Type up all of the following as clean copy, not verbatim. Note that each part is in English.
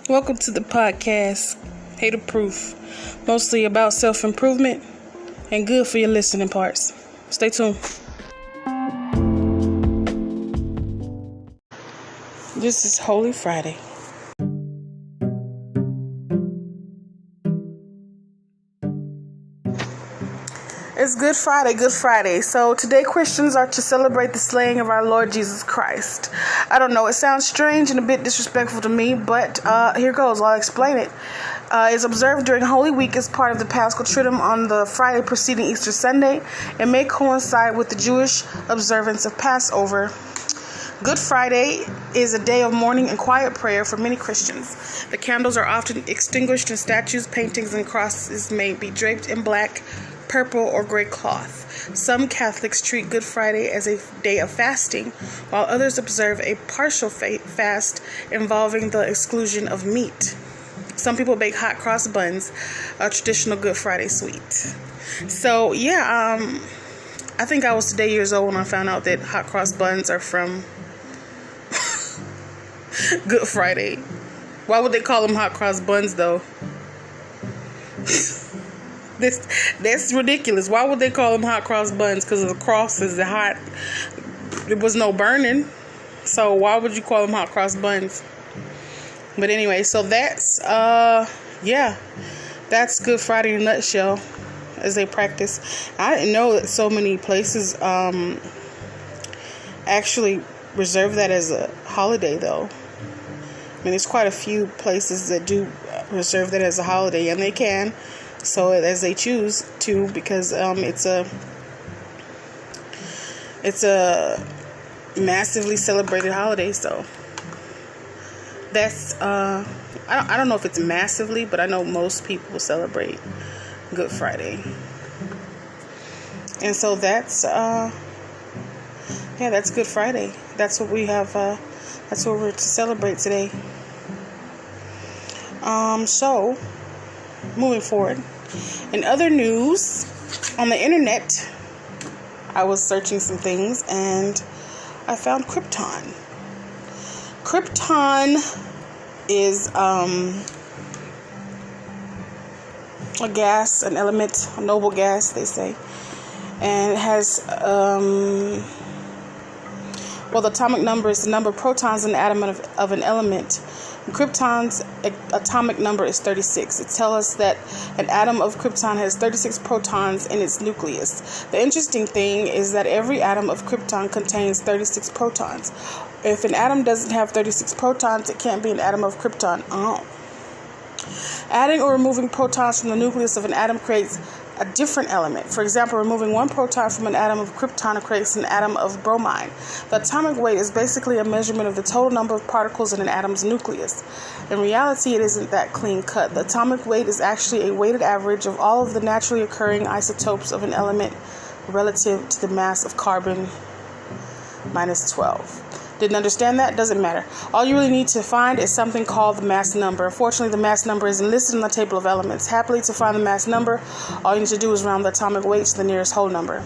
Welcome to the podcast, Hater Proof, mostly about self-improvement and good for your listening parts. Stay tuned. This is Holy Friday. It's Good Friday. So today Christians are to celebrate the slaying of our Lord Jesus Christ. I don't know, it sounds strange and a bit disrespectful to me, but here goes, I'll explain it. It's observed during Holy Week as part of the Paschal Triduum on the Friday preceding Easter Sunday. It may coincide with the Jewish observance of Passover. Good Friday is a day of mourning and quiet prayer for many Christians. The candles are often extinguished and statues, paintings, and crosses may be draped in black, purple, or gray cloth. Some Catholics treat Good Friday as a day of fasting, while others observe a partial fast involving the exclusion of meat. Some people bake hot cross buns, a traditional Good Friday sweet. So, I think I was today years old when I found out that hot cross buns are from Good Friday. Why would they call them hot cross buns, though? That's ridiculous. Why would they call them hot cross buns? Because of the crosses, the hot. There was no burning, so why would you call them hot cross buns? But anyway, so that's that's Good Friday in a nutshell, as they practice. I didn't know that so many places actually reserve that as a holiday, though. I mean, there's quite a few places that do reserve that as a holiday, and they can. So as they choose to, because it's a massively celebrated holiday. So that's I don't know if it's massively, but I know most people celebrate Good Friday, and so that's that's Good Friday. That's what we have. That's what we're to celebrate today. So moving forward. In other news, on the internet, I was searching some things and I found Krypton. Krypton is a gas, an element, a noble gas, they say. And it has, the atomic number is the number of protons in the atom of an element. Krypton's atomic number is 36. It tells us that an atom of krypton has 36 protons in its nucleus. The interesting thing is that every atom of krypton contains 36 protons. If an atom doesn't have 36 protons, it can't be an atom of krypton. Adding or removing protons from the nucleus of an atom creates a different element. For example, removing one proton from an atom of krypton creates an atom of bromine. The atomic weight is basically a measurement of the total number of particles in an atom's nucleus. In reality, it isn't that clean cut. The atomic weight is actually a weighted average of all of the naturally occurring isotopes of an element relative to the mass of carbon minus 12. Didn't understand that? Doesn't matter. All you really need to find is something called the mass number. Unfortunately, the mass number isn't listed in the table of elements. Happily, to find the mass number, all you need to do is round the atomic weight to the nearest whole number.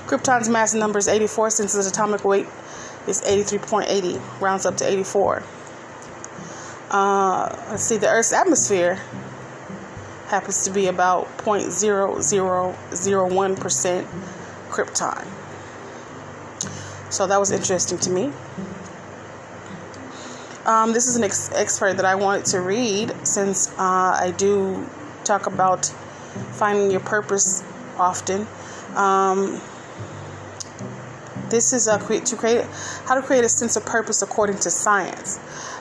Krypton's mass number is 84, since its atomic weight is 83.80. Rounds up to 84. Let's see, the Earth's atmosphere happens to be about 0.0001% krypton. So that was interesting to me. This is an excerpt that I wanted to read, since I do talk about finding your purpose often. This is how to create a sense of purpose according to science.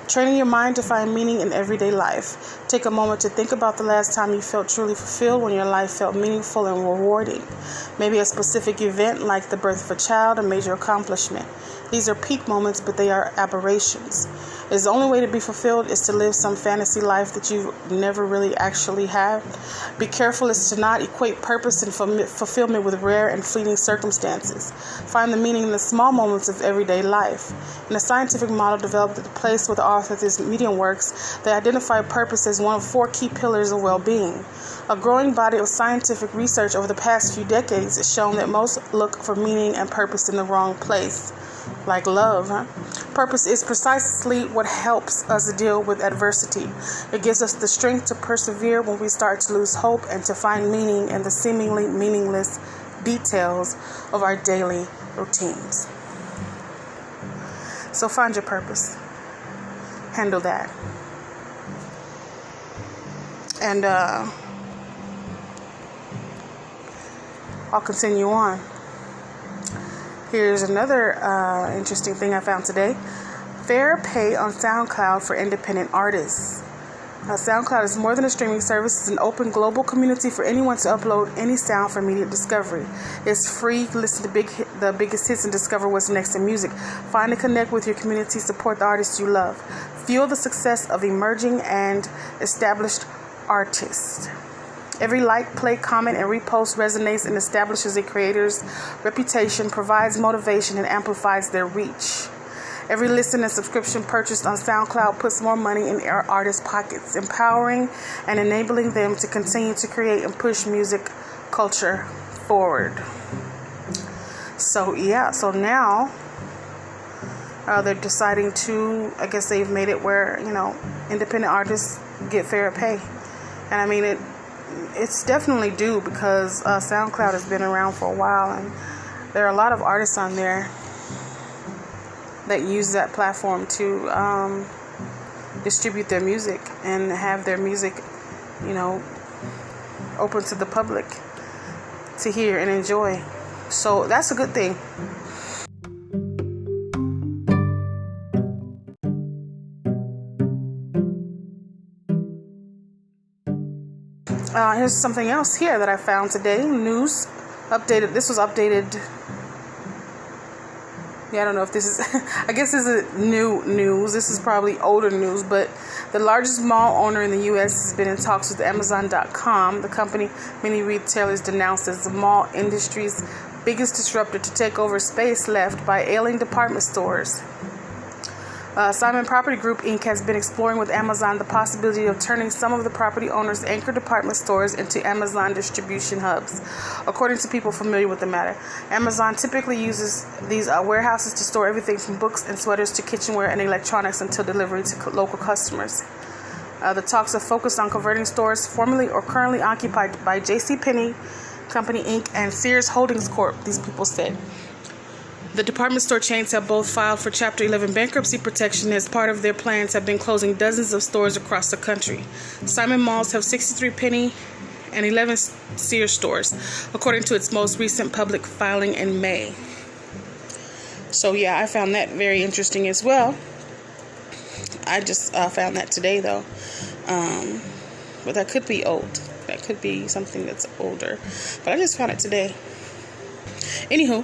Training your mind to find meaning in everyday life. Take a moment to think about the last time you felt truly fulfilled, when your life felt meaningful and rewarding. Maybe a specific event like the birth of a child, a major accomplishment. These are peak moments, but they are aberrations. The only way to be fulfilled is to live some fantasy life that you never really actually have. Be careful as to not equate purpose and fulfillment with rare and fleeting circumstances. Find the meaning in the small moments of everyday life. In a scientific model developed at the place where the author of this medium works, they identify purpose as one of 4 key pillars of well-being. A growing body of scientific research over the past few decades has shown that most look for meaning and purpose in the wrong place. like love. Huh? Purpose is precisely what helps us deal with adversity. It gives us the strength to persevere when we start to lose hope and to find meaning in the seemingly meaningless details of our daily routines. So find your purpose. Handle that. And I'll continue on. Here's another interesting thing I found today. Fair pay on SoundCloud for independent artists. SoundCloud is more than a streaming service. It's an open global community for anyone to upload any sound for immediate discovery. It's free. Listen to the biggest hits and discover what's next in music. Find and connect with your community. Support the artists you love. Fuel the success of emerging and established artists. Every like, play, comment, and repost resonates and establishes a creator's reputation, provides motivation, and amplifies their reach. Every listen and subscription purchased on SoundCloud puts more money in our artists' pockets, empowering and enabling them to continue to create and push music culture forward. So now they're deciding to, I guess they've made it where, independent artists get fair pay. And I mean, it's definitely due because SoundCloud has been around for a while, and there are a lot of artists on there that use that platform to distribute their music and have their music, open to the public to hear and enjoy. So that's a good thing. Here's something else here that I found today. News updated. This was updated. I don't know if this is, I guess this is new news. This is probably older news, but the largest mall owner in the U.S. has been in talks with Amazon.com. The company many retailers denounced as the mall industry's biggest disruptor to take over space left by ailing department stores. Simon Property Group, Inc. has been exploring with Amazon the possibility of turning some of the property owners' anchor department stores into Amazon distribution hubs. According to people familiar with the matter, Amazon typically uses these warehouses to store everything from books and sweaters to kitchenware and electronics until delivery to local customers. The talks are focused on converting stores formerly or currently occupied by JCPenney Company, Inc. and Sears Holdings Corp., these people said. The department store chains have both filed for Chapter 11 bankruptcy protection as part of their plans have been closing dozens of stores across the country. Simon Malls have 63 Penny and 11 Sears stores, according to its most recent public filing in May. So yeah, I found that very interesting as well. I just found that today though. But that could be old. That could be something that's older. But I just found it today. Anywho.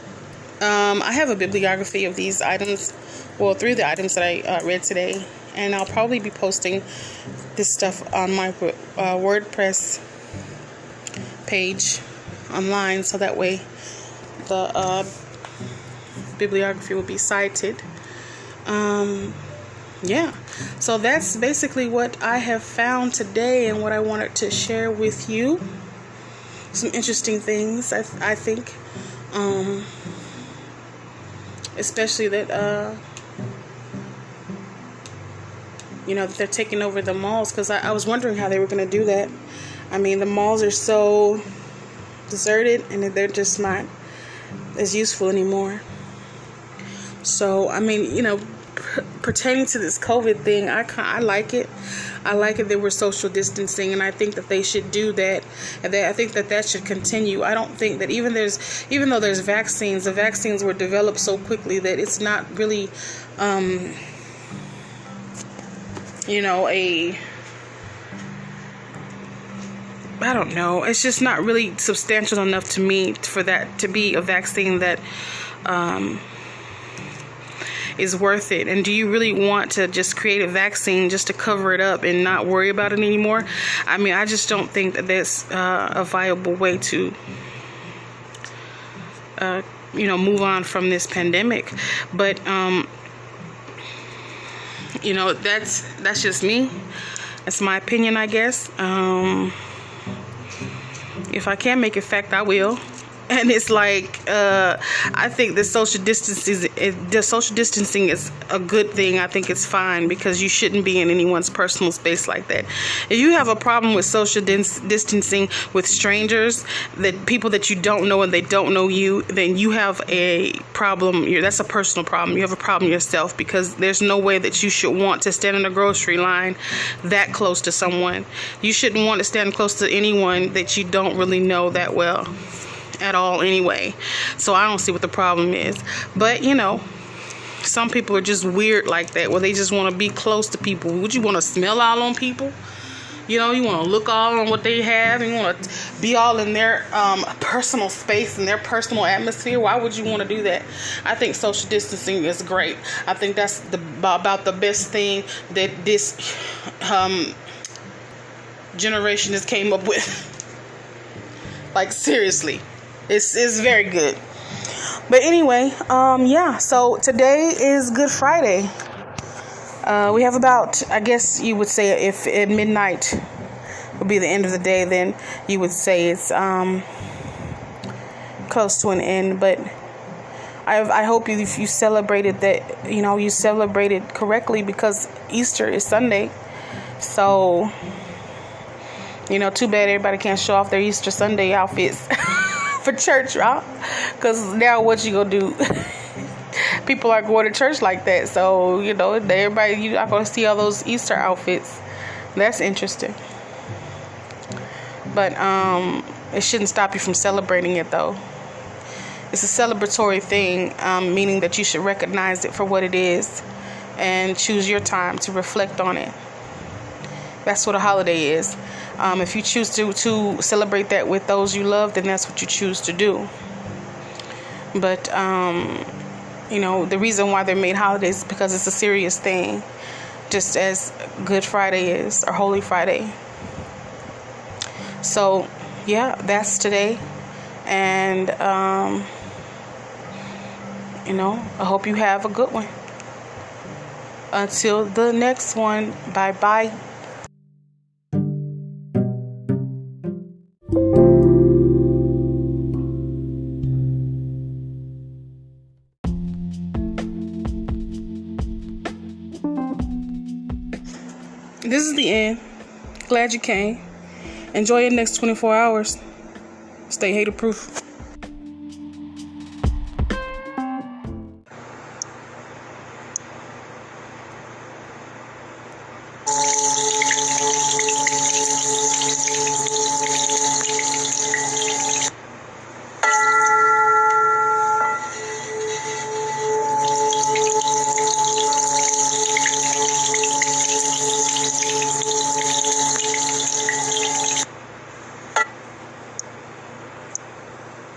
I have a bibliography of these items, well, 3 of the items that I read today, and I'll probably be posting this stuff on my WordPress page online, so that way the bibliography will be cited. So that's basically what I have found today and what I wanted to share with you. Some interesting things, I think. Especially that, that they're taking over the malls, because I was wondering how they were going to do that. I mean, the malls are so deserted and they're just not as useful anymore. So, I mean, pertaining to this COVID thing, I like it. I like it that we're social distancing, and I think that they should do that. And I think that should continue. I don't think that even though there's vaccines, the vaccines were developed so quickly that it's not really, I don't know. It's just not really substantial enough to me for that to be a vaccine that is worth it. And do you really want to just create a vaccine just to cover it up and not worry about it anymore? I mean, I just don't think that that's a viable way to move on from this pandemic. But that's just me. That's my opinion, I guess. If I can make it fact, I will. And it's like, I think the social distancing is a good thing. I think it's fine because you shouldn't be in anyone's personal space like that. If you have a problem with social distancing with strangers, that people that you don't know and they don't know you, then you have a problem. That's a personal problem. You have a problem yourself, because there's no way that you should want to stand in a grocery line that close to someone. You shouldn't want to stand close to anyone that you don't really know that well at all anyway. So I don't see what the problem is. But some people are just weird like that, where they just want to be close to people. Would you want to smell all on people? You want to look all on what they have, and you want to be all in their personal space and their personal atmosphere. Why would you want to do that? I think social distancing is great. I think that's about the best thing that this generation has came up with. Like, seriously. It's very good. But anyway, so today is Good Friday. We have about, I guess you would say, if at midnight would be the end of the day, then you would say it's close to an end. But I hope if you celebrated that, you celebrated correctly, because Easter is Sunday. So, too bad everybody can't show off their Easter Sunday outfits for church, right? Because now what you gonna do? People are going to church like that, so everybody, you're not gonna see all those Easter outfits. That's interesting, but it shouldn't stop you from celebrating it, though. It's a celebratory thing, meaning that you should recognize it for what it is and choose your time to reflect on it. That's what a holiday is. If you choose to celebrate that with those you love, then that's what you choose to do. But, the reason why they're made holidays is because it's a serious thing, just as Good Friday is, or Holy Friday. So, that's today. And, I hope you have a good one. Until the next one, bye-bye. This is the end. Glad you came. Enjoy your next 24 hours. Stay hater proof.